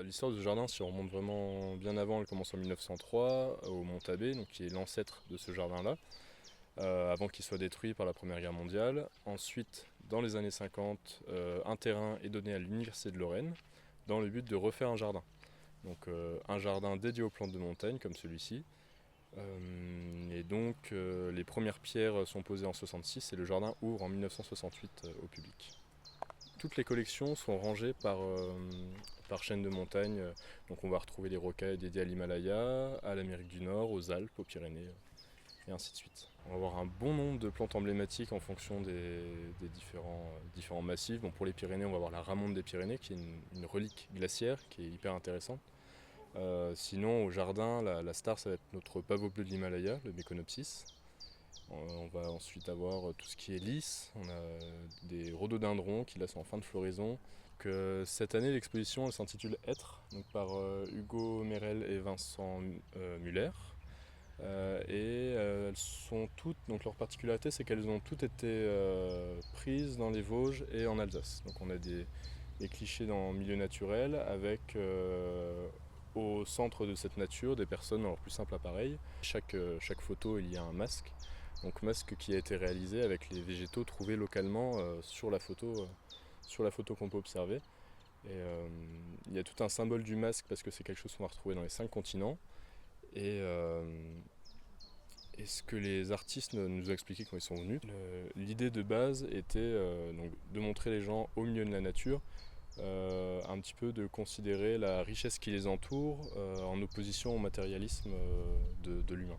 L'histoire de ce jardin, si on remonte vraiment bien avant, elle commence en 1903 au Mont Abbé, donc qui est l'ancêtre de ce jardin-là, avant qu'il soit détruit par la Première Guerre mondiale. Ensuite, dans les années 50, un terrain est donné à l'Université de Lorraine dans le but de refaire un jardin. Donc un jardin dédié aux plantes de montagne comme celui-ci. Et donc les premières pierres sont posées en 66 et le jardin ouvre en 1968 au public. Toutes les collections sont rangées par chaîne de montagne. Donc on va retrouver les rocailles dédiées à l'Himalaya, à l'Amérique du Nord, aux Alpes, aux Pyrénées, et ainsi de suite. On va avoir un bon nombre de plantes emblématiques en fonction des différents massifs. Bon, pour les Pyrénées, on va avoir la Ramonde des Pyrénées, qui est une relique glaciaire, qui est hyper intéressante. Sinon, au jardin, la star, ça va être notre pavot bleu de l'Himalaya, le Meconopsis. On va ensuite avoir tout ce qui est lys, on a des rhododendrons qui là sont en fin de floraison. Cette année l'exposition elle s'intitule Être, donc par Hugo Merel et Vincent Muller. Elles sont toutes, donc leur particularité c'est qu'elles ont toutes été prises dans les Vosges et en Alsace. Donc on a des clichés dans le milieu naturel avec au centre de cette nature des personnes dans leur plus simple appareil. Chaque photo il y a un masque. Donc masque qui a été réalisé avec les végétaux trouvés localement sur la photo qu'on peut observer. Il y a tout un symbole du masque parce que c'est quelque chose qu'on va retrouver dans les 5 continents. Et ce que les artistes nous ont expliqué quand ils sont venus, l'idée de base était donc de montrer les gens au milieu de la nature, un petit peu de considérer la richesse qui les entoure en opposition au matérialisme de l'humain.